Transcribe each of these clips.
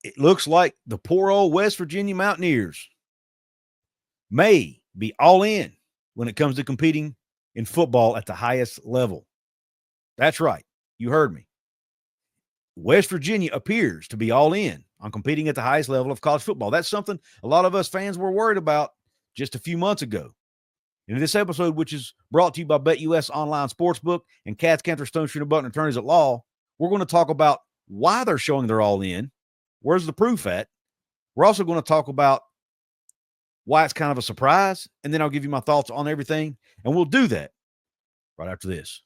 it looks like the poor old West Virginia Mountaineers may be all in when it comes to competing in football at the highest level. That's right. You heard me. West Virginia appears to be all in on competing at the highest level of college football. That's something a lot of us fans were worried about just a few months ago. In this episode, which is brought to you by BetUS Online Sportsbook and Couz, Cantor, Stone Street, and Button Attorneys at Law, we're going to talk about why they're showing they're all in. Where's the proof at? We're also going to talk about why it's kind of a surprise, and then I'll give you my thoughts on everything, and we'll do that right after this.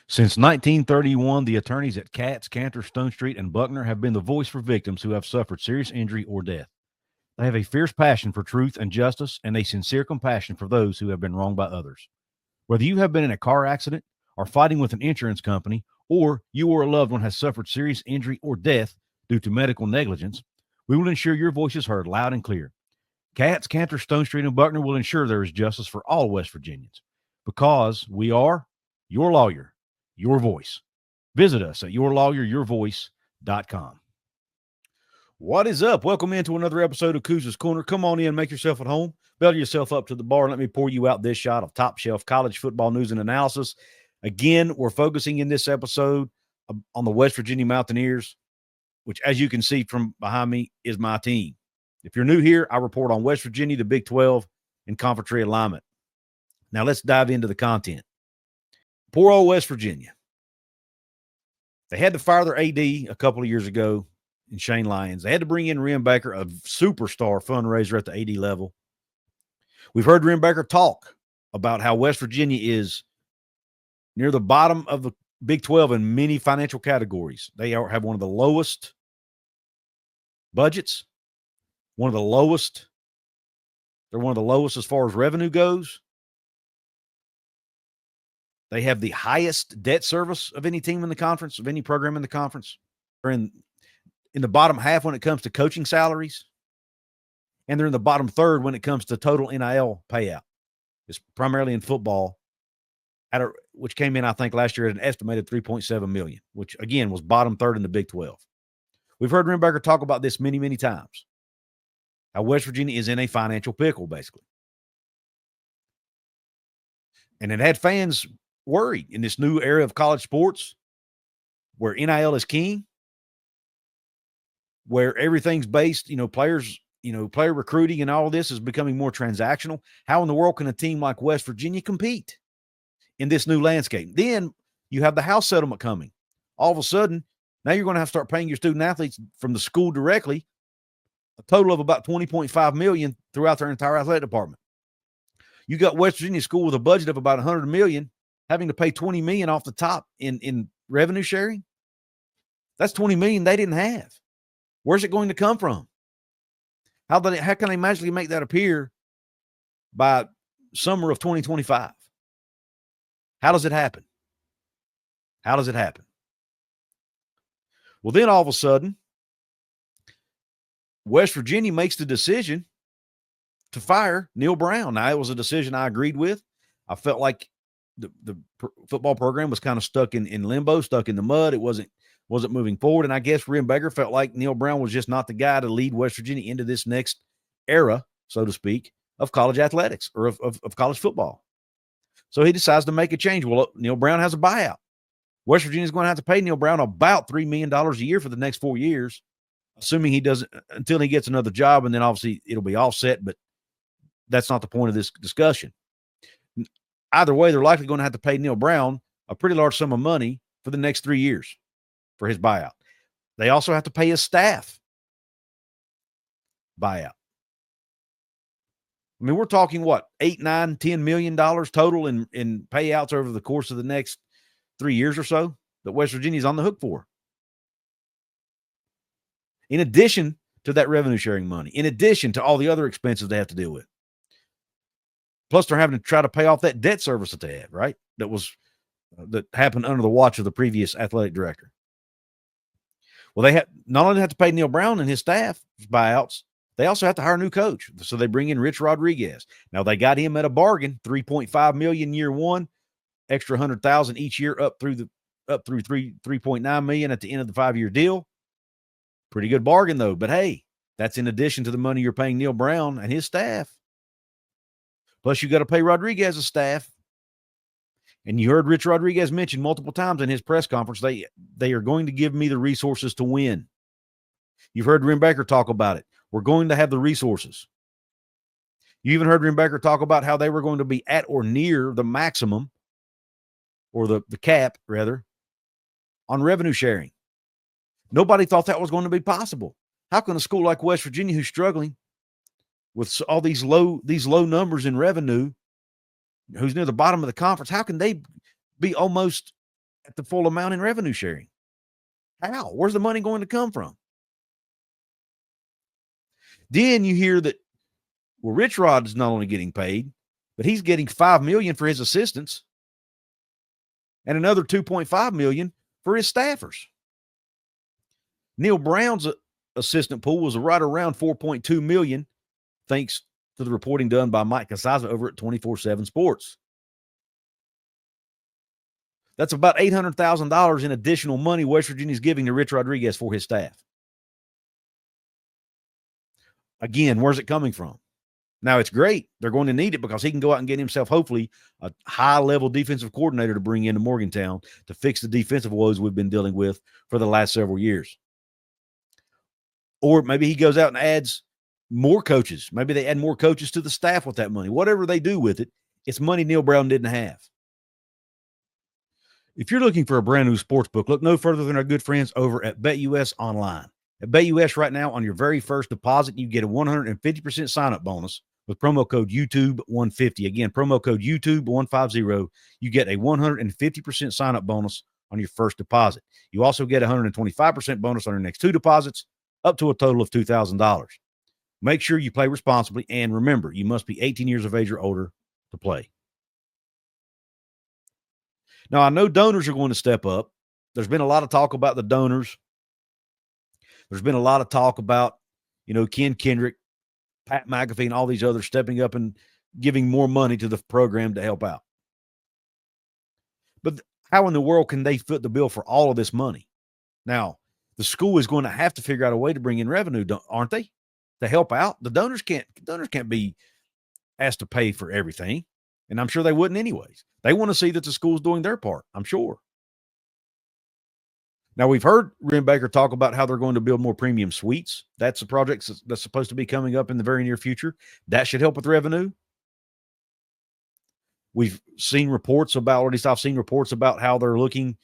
Since 1931, the attorneys at Couz, Cantor, Stone Street, and Buckner have been the voice for victims who have suffered serious injury or death. They have a fierce passion for truth and justice and a sincere compassion for those who have been wronged by others. Whether you have been in a car accident or fighting with an insurance company, or you or a loved one has suffered serious injury or death due to medical negligence, we will ensure your voice is heard loud and clear. Couz, Cantor, Stone Street, and Buckner will ensure there is justice for all West Virginians because we are your lawyer, your voice. Visit us at yourlawyeryourvoice.com. What is up? Welcome into another episode of Couz's Corner. Come on in, make yourself at home, belly yourself up to the bar, and let me pour you out this shot of top-shelf college football news and analysis. Again, we're focusing in this episode on the West Virginia Mountaineers, which, as you can see from behind me, is my team. If you're new here, I report on West Virginia, the Big 12, and conference realignment. Now, let's dive into the content. Poor old West Virginia. They had to fire their AD a couple of years ago in Shane Lyons. They had to bring in Wren Baker, a superstar fundraiser at the AD level. We've heard Wren Baker talk about how West Virginia is near the bottom of the Big 12 in many financial categories. They have one of the lowest budgets, one of the lowest. They're one of the lowest as far as revenue goes. They have the highest debt service of any team in the conference, of any program in the conference. They're in the bottom half when it comes to coaching salaries, and they're in the bottom third when it comes to total NIL payout. It's primarily in football, which came in, I think, last year at an estimated $3.7 million, which, again, was bottom third in the Big 12. We've heard Wren Baker talk about this many, many times, how West Virginia is in a financial pickle, basically. And it had fans worried in this new era of college sports where NIL is king, where everything's based, players, player recruiting and all of this is becoming more transactional. How in the world can a team like West Virginia compete in this new landscape? Then you have the house settlement coming. All of a sudden, now you're going to have to start paying your student athletes from the school directly a total of about $20.5 million throughout their entire athletic department. You got West Virginia school with a budget of about $100 million, having to pay $20 million off the top in revenue sharing. That's $20 million they didn't have. Where's it going to come from? How can they magically make that appear by summer of 2025? How does it happen? How does it happen? Well, then all of a sudden, West Virginia makes the decision to fire Neil Brown. Now, it was a decision I agreed with. I felt like the football program was kind of stuck in limbo, stuck in the mud. It wasn't moving forward. And I guess Wren Baker felt like Neil Brown was just not the guy to lead West Virginia into this next era, so to speak, of college athletics or of college football. So he decides to make a change. Well, Neil Brown has a buyout. West Virginia is going to have to pay Neil Brown about $3 million a year for the next 4 years, assuming he doesn't, until he gets another job, and then obviously it'll be offset, but that's not the point of this discussion. Either way, they're likely going to have to pay Neil Brown a pretty large sum of money for the next 3 years for his buyout. They also have to pay his staff buyout. I mean, we're talking what, $8, $9, $10 million total in payouts over the course of the next 3 years or so that West Virginia's on the hook for. In addition to that revenue sharing money, in addition to all the other expenses they have to deal with. Plus, they're having to try to pay off that debt service that they had, right? That happened under the watch of the previous athletic director. Well, they not only have to pay Neil Brown and his staff buyouts, they also have to hire a new coach. So they bring in Rich Rodriguez. Now they got him at a bargain, $3.5 million year one, extra $100,000 each year up through $3.9 million at the end of the 5-year deal. Pretty good bargain, though. But hey, that's in addition to the money you're paying Neil Brown and his staff. Plus, you got to pay Rodriguez's staff. And you heard Rich Rodriguez mention multiple times in his press conference, they are going to give me the resources to win. You've heard Wren Baker talk about it. We're going to have the resources. You even heard Wren Baker talk about how they were going to be at or near the maximum, or the cap, rather, on revenue sharing. Nobody thought that was going to be possible. How can a school like West Virginia, who's struggling with all these low numbers in revenue, who's near the bottom of the conference, how can they be almost at the full amount in revenue sharing? How? Where's the money going to come from? Then you hear that, well, Rich Rod is not only getting paid, but he's getting $5 million for his assistants and another $2.5 million for his staffers. Neil Brown's assistant pool was right around $4.2 million, thanks to the reporting done by Mike Couz over at 24/7 Sports. That's about $800,000 in additional money West Virginia's giving to Rich Rodriguez for his staff. Again, where's it coming from? Now, it's great. They're going to need it because he can go out and get himself, hopefully, a high-level defensive coordinator to bring into Morgantown to fix the defensive woes we've been dealing with for the last several years. Or maybe he goes out and adds more coaches. Maybe they add more coaches to the staff with that money. Whatever they do with it, it's money Neil Brown didn't have. If you're looking for a brand new sports book, look no further than our good friends over at BetUS Online. At BetUS right now, on your very first deposit, you get a 150% sign-up bonus with promo code YouTube150. Again, promo code YouTube150. You get a 150% sign-up bonus on your first deposit. You also get a 125% bonus on your next two deposits, up to a total of $2,000. Make sure you play responsibly, and remember, you must be 18 years of age or older to play. Now, I know donors are going to step up. There's been a lot of talk about the donors. There's been a lot of talk about, Ken Kendrick, Pat McAfee, and all these others stepping up and giving more money to the program to help out. But how in the world can they foot the bill for all of this money? Now, the school is going to have to figure out a way to bring in revenue, aren't they? To help out. The donors can't be asked to pay for everything. And I'm sure they wouldn't anyways. They want to see that the school's doing their part, I'm sure. Now, we've heard Wren Baker talk about how they're going to build more premium suites. That's a project that's supposed to be coming up in the very near future. That should help with revenue. We've seen reports about, or at least I've seen reports about how they're looking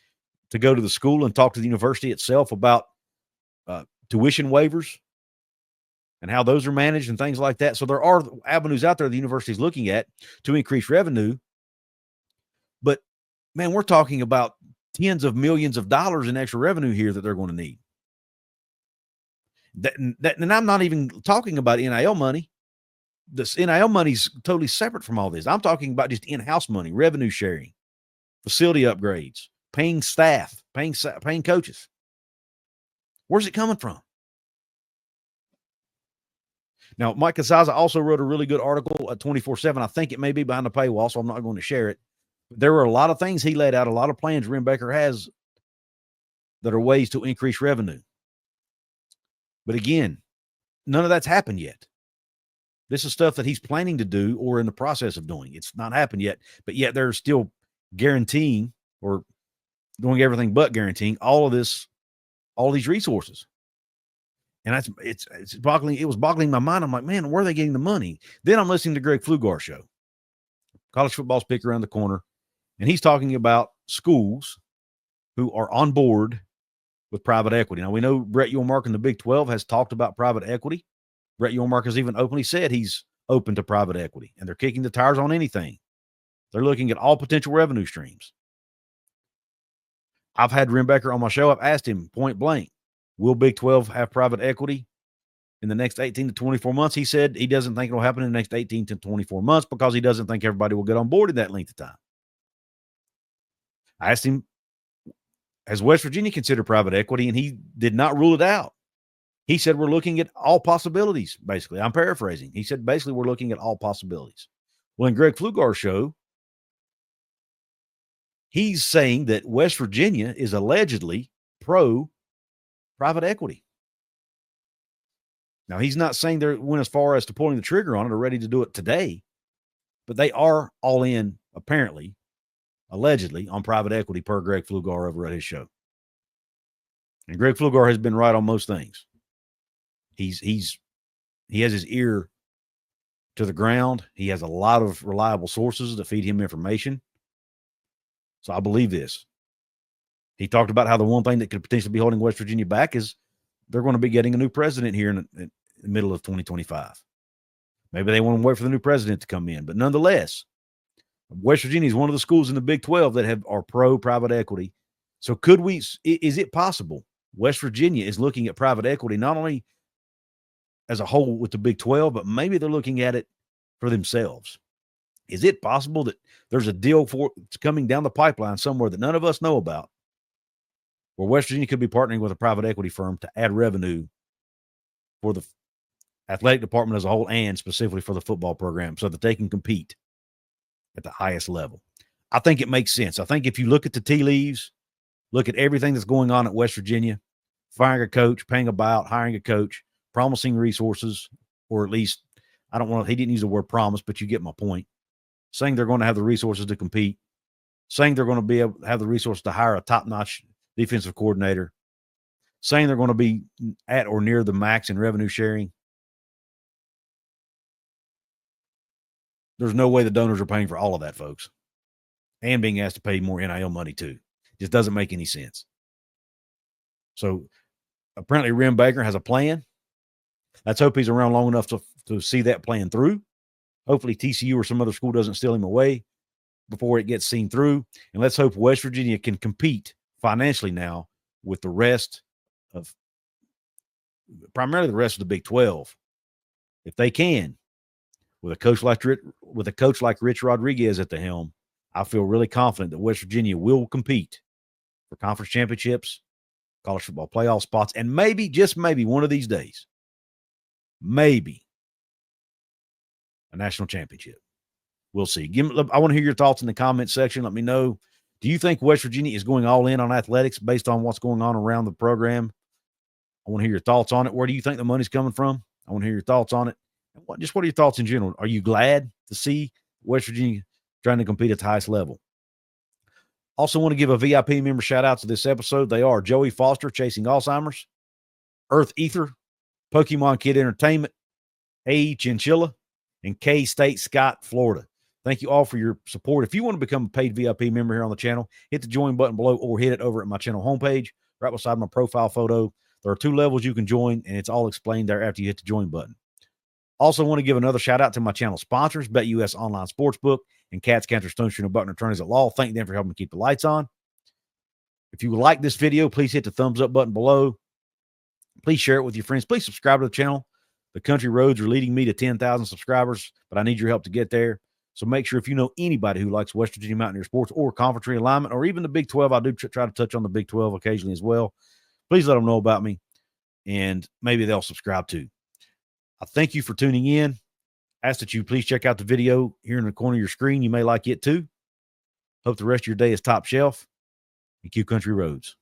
to go to the school and talk to the university itself about tuition waivers and how those are managed and things like that. So there are avenues out there the university is looking at to increase revenue. But, man, we're talking about tens of millions of dollars in extra revenue here that they're going to need. And I'm not even talking about NIL money. This NIL money is totally separate from all this. I'm talking about just in-house money, revenue sharing, facility upgrades, paying staff, paying coaches. Where's it coming from? Now, Mike Couz also wrote a really good article at 24/7. I think it may be behind the paywall, so I'm not going to share it. But there were a lot of things he laid out, a lot of plans Wren Baker has that are ways to increase revenue. But again, none of that's happened yet. This is stuff that he's planning to do or in the process of doing. It's not happened yet, but yet they're still guaranteeing or doing everything but guaranteeing all of this, all these resources. And it's boggling. It was boggling my mind. I'm like, man, where are they getting the money? Then I'm listening to Greg Pflugar's show, college football speaker around the corner, and he's talking about schools who are on board with private equity. Now, we know Brett Yormark in the Big 12 has talked about private equity. Brett Yormark has even openly said he's open to private equity, and they're kicking the tires on anything. They're looking at all potential revenue streams. I've had Wren Baker on my show. I've asked him point blank, will Big 12 have private equity in the next 18 to 24 months? He said he doesn't think it'll happen in the next 18 to 24 months because he doesn't think everybody will get on board in that length of time. I asked him, has West Virginia considered private equity? And he did not rule it out. He said, we're looking at all possibilities, basically. I'm paraphrasing. He said, basically, we're looking at all possibilities. Well, in Greg Pflugar's show, he's saying that West Virginia is allegedly pro private equity. Now, he's not saying they went as far as to pulling the trigger on it or ready to do it today, but they are all in, apparently, allegedly, on private equity per Greg Flugar over at his show. And Greg Flugar has been right on most things. He has his ear to the ground. He has a lot of reliable sources to feed him information. So I believe this. He talked about how the one thing that could potentially be holding West Virginia back is they're going to be getting a new president here in the middle of 2025. Maybe they want to wait for the new president to come in. But nonetheless, West Virginia is one of the schools in the Big 12 that are pro-private equity. So is it possible West Virginia is looking at private equity not only as a whole with the Big 12, but maybe they're looking at it for themselves? Is it possible that there's a deal it's coming down the pipeline somewhere that none of us know about, where West Virginia could be partnering with a private equity firm to add revenue for the athletic department as a whole and specifically for the football program so that they can compete at the highest level? I think it makes sense. I think if you look at the tea leaves, look at everything that's going on at West Virginia, firing a coach, paying a buyout, hiring a coach, promising resources, or at least, he didn't use the word promise, but you get my point. Saying they're going to have the resources to compete, saying they're going to be able to have the resources to hire a top-notch defensive coordinator, saying they're going to be at or near the max in revenue sharing. There's no way the donors are paying for all of that, folks, and being asked to pay more NIL money too. Just doesn't make any sense. So apparently Wren Baker has a plan. Let's hope he's around long enough to see that plan through. Hopefully TCU or some other school doesn't steal him away before it gets seen through. And let's hope West Virginia can compete financially now with the rest of, primarily the rest of the Big 12. If they can, with a coach like Rich Rodriguez at the helm, I feel really confident that West Virginia will compete for conference championships, college football playoff spots, and maybe, just maybe, one of these days, maybe a national championship. We'll see. I want to hear your thoughts in the comment section. Let me know. Do you think West Virginia is going all in on athletics based on what's going on around the program? I want to hear your thoughts on it. Where do you think the money's coming from? I want to hear your thoughts on it. What are your thoughts in general? Are you glad to see West Virginia trying to compete at the highest level? Also want to give a VIP member shout out to this episode. They are Joey Foster, Chasing Alzheimer's, Earth Ether, Pokemon Kid Entertainment, A. Chinchilla, and K-State Scott, Florida. Thank you all for your support. If you want to become a paid VIP member here on the channel, hit the join button below or hit it over at my channel homepage, right beside my profile photo. There are 2 levels you can join, and it's all explained there after you hit the join button. Also want to give another shout out to my channel sponsors, BetUS Online Sportsbook and Cats, Cantor, Stone Street, and Button Attorneys at Law. Thank them for helping keep the lights on. If you like this video, please hit the thumbs up button below. Please share it with your friends. Please subscribe to the channel. The country roads are leading me to 10,000 subscribers, but I need your help to get there. So make sure if you know anybody who likes West Virginia Mountaineer sports or conference realignment or even the Big 12, I do try to touch on the Big 12 occasionally as well. Please let them know about me, and maybe they'll subscribe too. I thank you for tuning in. Ask that you please check out the video here in the corner of your screen. You may like it too. Hope the rest of your day is top shelf, and Q Country Roads.